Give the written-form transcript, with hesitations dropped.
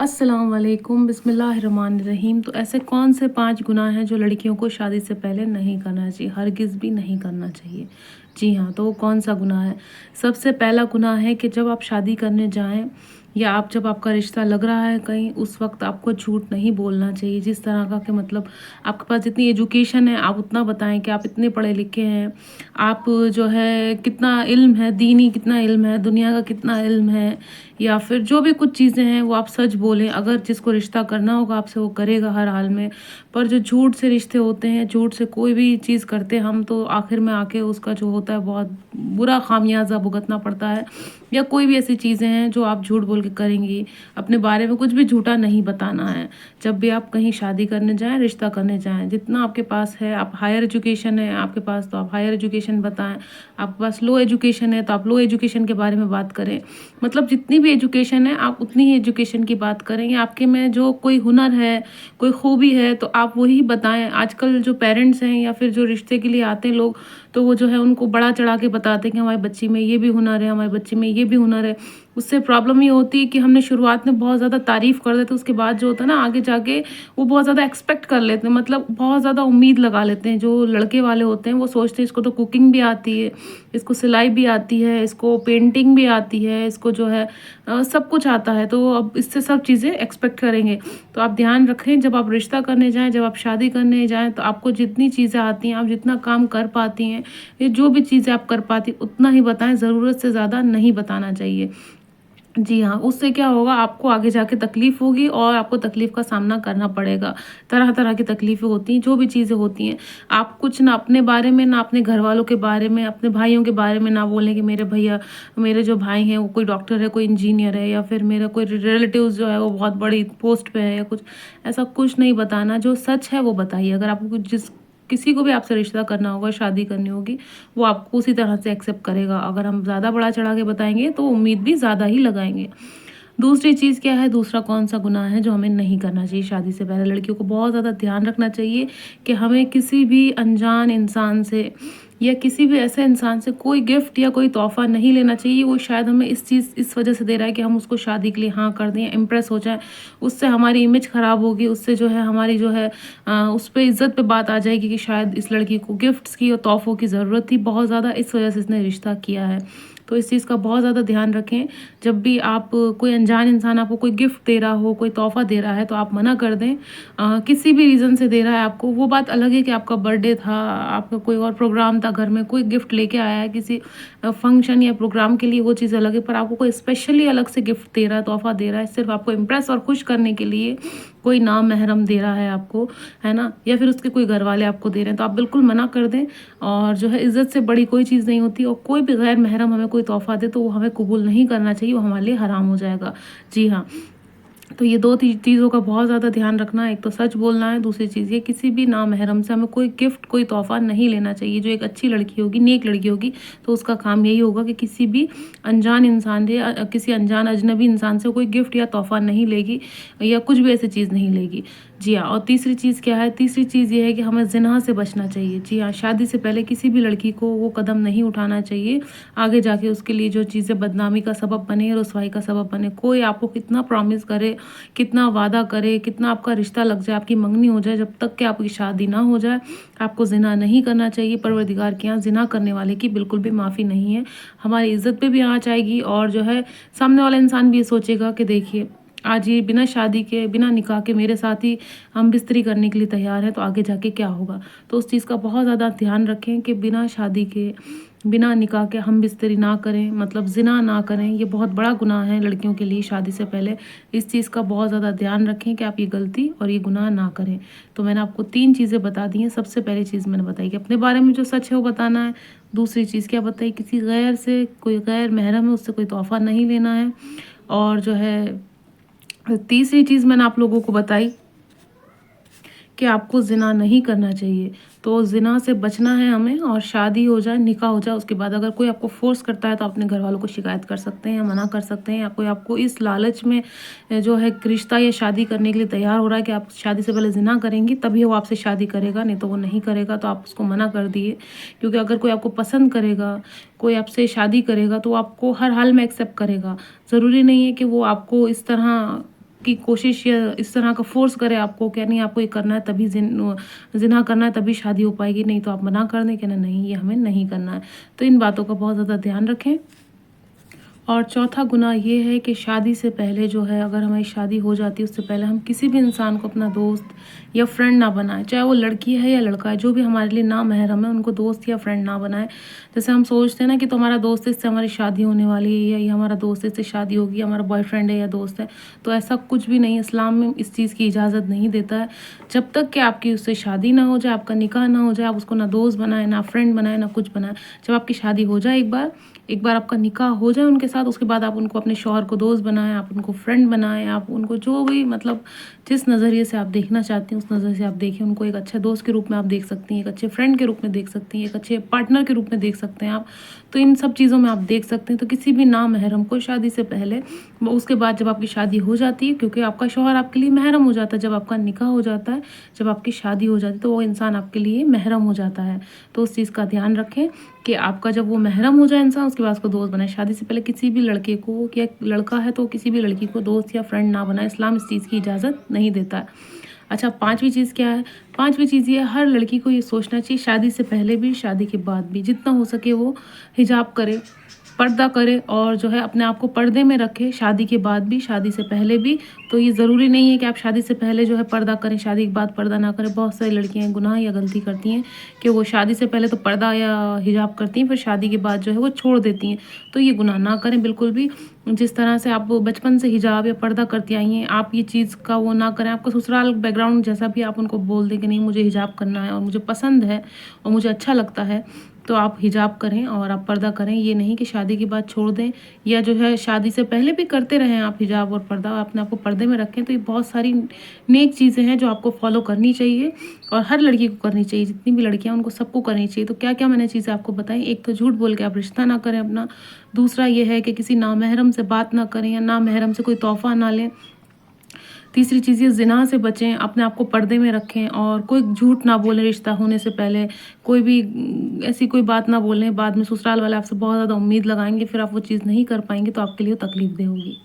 अस्सलाम वालेकुम बिस्मिल्लाहिर्रहमानिर्रहीम। तो ऐसे कौन से 5 गुनाह हैं जो लड़कियों को शादी से पहले नहीं करना चाहिए, हरगिज़ भी नहीं करना चाहिए। जी हाँ, तो वो कौन-सा गुनाह है? सबसे पहला गुनाह है कि जब आप शादी करने जाएँ या जब आपका रिश्ता लग रहा है कहीं, उस वक़्त आपको झूठ नहीं बोलना चाहिए। जिस तरह का कि मतलब आपके पास जितनी एजुकेशन है, आप उतना बताएँ कि आप इतने पढ़े-लिखे हैं। आप जो है कितना इल्म है, दीनी कितना इल्म है, दुनिया का कितना इल्म है, या फिर जो भी कुछ चीज़ें हैं वो आप सच बोलें। अगर जिसको रिश्ता करना होगा आपसे वो करेगा हर हाल में। पर जो झूठ से रिश्ते होते हैं, झूठ से कोई भी चीज़ करते हैं हम, तो आखिर में आके उसका जो होता है बहुत बुरा खामियाजा भुगतना पड़ता है। या कोई भी ऐसी चीज़ें हैं जो आप झूठ बोल के करेंगी। अपने बारे में कुछ भी झूठा नहीं बताना है। जब भी आप कहीं शादी करने जाएँ, रिश्ता करने जाएँ, जितना आपके पास है, आप हायर एजुकेशन है आपके पास तो आप हायर एजुकेशन बताएँ। आपके पास लो एजुकेशन है तो आप लो एजुकेशन के बारे में बात करें। मतलब जितनी भी एजुकेशन है आप उतनी ही एजुकेशन की बात करें, या आपके में जो कोई हुनर है, कोई खूबी है तो आप वही बताएँ। आजकल जो पेरेंट्स हैं या फिर जो रिश्ते के लिए आते हैं लोग, तो वो जो है उनको बढ़ा चढ़ा के बताते हैं कि हमारी बच्ची में ये भी हुनर है, हमारी बच्ची में ये भी हुनर है। उससे प्रॉब्लम ये होती है कि हमने शुरुआत में बहुत ज़्यादा तारीफ़ कर देते हैं, उसके बाद जो होता है ना आगे जाके वो बहुत ज़्यादा एक्सपेक्ट कर लेते हैं, मतलब बहुत ज़्यादा उम्मीद लगा लेते हैं। जो लड़के वाले होते हैं वो सोचते हैं इसको तो कुकिंग भी आती है, इसको सिलाई भी आती है, इसको पेंटिंग भी आती है, इसको जो है सब कुछ आता है, तो अब इससे सब चीज़ें एक्सपेक्ट करेंगे। तो आप ध्यान रखें, जब आप रिश्ता करने जाएँ, जब आप शादी करने जाएँ, तो आपको जितनी चीज़ें आती हैं, आप जितना काम कर पाती हैं, ये जो भी चीज़ें आप कर पाती हैं उतना ही बताएँ, ज़रूरत से ज़्यादा नहीं बताना चाहिए। जी हाँ, उससे क्या होगा, आपको आगे जाके तकलीफ़ होगी और आपको तकलीफ़ का सामना करना पड़ेगा। तरह-तरह की तकलीफ़ें होती हैं, जो भी चीज़ें होती हैं। आप कुछ ना अपने बारे में, ना अपने घरवालों के बारे में, अपने भाइयों के बारे में ना बोलें कि मेरे भैया, मेरे जो भाई हैं वो कोई डॉक्टर है, कोई इंजीनियर है, या फिर मेरा कोई रिलेटिव्स जो है वो बहुत बड़ी पोस्ट पे है या कुछ। ऐसा कुछ नहीं बताना, जो सच है वो बताइए। अगर आपको किसी को भी आपसे रिश्ता करना होगा, शादी करनी होगी, वो आपको उसी तरह से एक्सेप्ट करेगा। अगर हम ज़्यादा बढ़ा-चढ़ा के बताएँगे तो उम्मीद भी ज़्यादा ही लगाएँगे। दूसरी चीज़ क्या है, दूसरा कौन-सा गुनाह है जो हमें नहीं करना चाहिए शादी से पहले? लड़कियों को बहुत ज़्यादा ध्यान रखना चाहिए कि हमें किसी भी अनजान इंसान से या किसी भी ऐसे इंसान से कोई गिफ्ट या कोई तोहफ़ा नहीं लेना चाहिए। वो शायद हमें इस वज़ह से दे रहा है कि हम उसको शादी के लिए हाँ कर दें, इम्प्रेस हो जाएँ। उससे हमारी इमेज ख़राब होगी, उससे जो है हमारी जो है उस पे इज़्ज़त पे बात आ जाएगी कि शायद इस लड़की को गिफ्ट्स की और तोहफ़ों की ज़रूरत थी बहुत ज़्यादा, इस वज़ह से इसने रिश्ता किया है। तो इस चीज़ का बहुत ज़्यादा ध्यान रखें। जब भी आप कोई अनजान इंसान आपको कोई गिफ्ट दे रहा हो, कोई तोहफ़ा दे रहा है, तो आप मना कर दें। किसी भी रीज़न से दे रहा है आपको, वो बात अलग है कि आपका बर्थडे था, आपका कोई और प्रोग्राम था, घर में कोई गिफ्ट लेके आया है किसी फंक्शन या प्रोग्राम के लिए, वो चीज़ अलग है। पर आपको कोई स्पेशली अलग से गिफ्ट दे रहा है, तोहफ़ा दे रहा है, सिर्फ़ आपको इम्प्रेस और खुश करने के लिए, कोई नामहरम दे रहा है आपको, है ना? या फिर उसके कोई घरवाले आपको दे रहे हैं, तो आप बिल्कुल मना कर दें। और जो है इज़्ज़त से बड़ी कोई चीज़ नहीं होती, और कोई भी गैर महरम हमें कोई तोहफ़ा दे तो वो हमें कबूल नहीं करना चाहिए, वो हमारे लिए हराम हो जाएगा। जी हाँ। तो ये 2 चीज़ों का बहुत ज़्यादा ध्यान रखना है। एक तो सच बोलना है, दूसरी चीज़ ये किसी भी नामहरम से हमें कोई गिफ्ट, कोई तोहफ़ा नहीं लेना चाहिए। जो एक अच्छी लड़की होगी, नेक लड़की होगी, तो उसका काम यही होगा कि किसी भी अनजान इंसान से किसी अनजान अजनबी इंसान से कोई गिफ्ट या तोहफ़ा नहीं लेगी, या कुछ भी ऐसी चीज़ नहीं लेगी। जी हाँ, और तीसरी चीज़ क्या है? तीसरी चीज़ ये है कि हमें ज़िना से बचना चाहिए। जी हाँ, शादी से पहले किसी भी लड़की को वो कदम नहीं उठाना चाहिए, आगे जाके उसके लिए जो चीज़ें बदनामी का सबब बने, रुसवाई का सबब बने। कोई आपको कितना प्रॉमिस करे, कितना वादा करे, कितना आपका रिश्ता लग जाए, आपकी मंगनी हो जाए, जब तक कि आपकी शादी ना हो जाए, आपको ज़िना नहीं करना चाहिए। परवरदिगार के यहाँ ज़िना करने वाले की बिल्कुल भी माफ़ी नहीं है। हमारी इज़्ज़त पे भी आँच आएगी, और जो है सामने वाला इंसान भी ये सोचेगा कि देखिए, आज ये बिना शादी के, बिना निकाह के मेरे साथ ही हम बिस्तरी करने के लिए तैयार हैं, तो आगे जाके क्या होगा? तो उस चीज़ का बहुत ज़्यादा ध्यान रखें कि बिना शादी के, बिना निकाह के हम बिस्तरी ना करें, मतलब ज़िना ना करें। ये बहुत बड़ा गुनाह है लड़कियों के लिए शादी से पहले। इस चीज़ का बहुत ज़्यादा ध्यान रखें कि आप ये गलती और ये गुनाह ना करें। तो मैंने आपको 3 चीज़ें बता दी हैं। सबसे पहली चीज़ मैंने बताई कि अपने बारे में जो सच है वो बताना है। दूसरी चीज़ क्या बताई, किसी गैर से, कोई गैर महरम है उससे कोई तोहफ़ा नहीं लेना है। और जो है तीसरी चीज़ मैंने आप लोगों को बताई कि आपको ज़िना नहीं करना चाहिए। तो ज़िना से बचना है हमें, और शादी हो जाए, निकाह हो जाए, उसके बाद अगर कोई आपको फ़ोर्स करता है तो अपने घरवालों को शिकायत कर सकते हैं या मना कर सकते हैं, या कोई आपको इस लालच में जो है रिश्ता या शादी करने के लिए तैयार हो रहा है कि आप शादी से पहले ज़िना करेंगी तभी वो आपसे शादी करेगा, नहीं तो वो नहीं करेगा। तो आप उसको मना कर दिए, क्योंकि अगर कोई आपको पसंद करेगा, कोई आपसे शादी करेगा, तो वो आपको हर हाल में एक्सेप्ट करेगा। ज़रूरी नहीं है कि वो आपको इस तरह की कोशिश या इस तरह का फ़ोर्स करे आपको कि नहीं आपको ये करना है तभी ज़िना करना है तभी शादी हो पाएगी, नहीं तो आप मना कर दें कि नहीं ये हमें नहीं करना है। तो इन बातों का बहुत ज़्यादा ध्यान रखें। और चौथा गुनाह ये है कि शादी से पहले जो है, अगर हमारी शादी हो जाती है उससे पहले हम किसी भी इंसान को अपना दोस्त या फ्रेंड ना बनाएं, चाहे वो लड़की है या लड़का है, जो भी हमारे लिए ना महरम है उनको दोस्त या फ्रेंड ना बनाएं। जैसे हम सोचते हैं ना कि तो हमारा दोस्त है, इससे हमारी शादी होने वाली है, या ये हमारा दोस्त है इससे शादी होगी, हमारा बॉयफ्रेंड है या दोस्त है, तो ऐसा कुछ भी नहीं है। इस्लाम में इस चीज़ की इजाज़त नहीं देता है। जब तक कि आपकी उससे शादी ना हो जाए, आपका निकाह ना हो जाए, आप उसको ना दोस्त बनाए, ना फ्रेंड बनाए, ना कुछ बनाए। जब आपकी शादी हो जाए एक बार आपका निकाह हो जाए उनके साथ, उसके बाद आप उनको अपने शौहर को दोस्त बनाएं, आप उनको फ्रेंड बनाएं, आप उनको जो भी मतलब जिस नज़रिए से आप देखना चाहती हैं उस नज़रिए से आप देखें। उनको एक अच्छे दोस्त के रूप में आप देख सकती हैं, एक अच्छे फ्रेंड के रूप में देख सकती हैं, एक अच्छे पार्टनर के रूप में देख सकते हैं आप। तो इन सब चीज़ों में आप देख सकते हैं। तो किसी भी नामहरम को शादी से पहले, उसके बाद जब आपकी शादी हो जाती है, क्योंकि आपका शौहर आपके लिए महरम हो जाता है, जब आपका निकाह हो जाता है, जब आपकी शादी हो जाती है, तो वो इंसान आपके लिए महरम हो जाता है। तो उस चीज़ का ध्यान रखें कि आपका जब वो महरम हो जाए इंसान, उसके बाद उसको दोस्त बनाए। शादी से पहले किसी भी लड़के को, या लड़का है तो किसी भी लड़की को दोस्त या फ्रेंड ना बनाए। इस्लाम इस चीज़ की इजाज़त नहीं देता है। अच्छा, पाँचवीं चीज़ क्या है? पाँचवीं चीज़ ये है, हर लड़की को ये सोचना चाहिए शादी से पहले भी, शादी के बाद भी, जितना हो सके वो हिजाब करे, पर्दा करे, और जो है अपने आप को पर्दे में रखे, शादी के बाद भी, शादी से पहले भी। तो ये ज़रूरी नहीं है कि आप शादी से पहले जो है पर्दा करें, शादी के बाद पर्दा ना करें। बहुत सारी लड़कियां गुनाह या गलती करती हैं कि वो शादी से पहले तो पर्दा या हिजाब करती हैं, फिर शादी के बाद जो है वो छोड़ देती हैं। तो ये गुनाह ना करें बिल्कुल भी। जिस तरह से आप बचपन से हिजाब या पर्दा करती आई हैं, आप ये चीज़ का वो ना करें। आपका ससुराल बैकग्राउंड जैसा भी, आप उनको बोल दें कि नहीं मुझे हिजाब करना है और मुझे पसंद है और मुझे अच्छा लगता है, तो आप हिजाब करें और आप पर्दा करें। ये नहीं कि शादी के बाद छोड़ दें, या जो है शादी से पहले भी करते रहें आप हिजाब और पर्दा, अपने आप को पर्दे में रखें। तो ये बहुत सारी नेक चीज़ें हैं जो आपको फॉलो करनी चाहिए, और हर लड़की को करनी चाहिए। जितनी भी लड़कियां उनको सबको करनी चाहिए। तो क्या क्या मैंने चीज़ें आपको बताई? एक तो झूठ बोल के आप रिश्ता ना करें अपना। दूसरा ये है कि किसी नामहरम से बात ना करें, या नामहरम से कोई तोहफ़ा ना लें। तीसरी चीज़ ये ज़िना से बचें, अपने आप को पर्दे में रखें, और कोई झूठ ना बोलें रिश्ता होने से पहले। कोई भी ऐसी कोई बात ना बोलें, बाद में ससुराल वाले आपसे बहुत ज़्यादा उम्मीद लगाएँगे, फिर आप वो चीज़ नहीं कर पाएँगे, तो आपके लिए तकलीफ़देह होगी।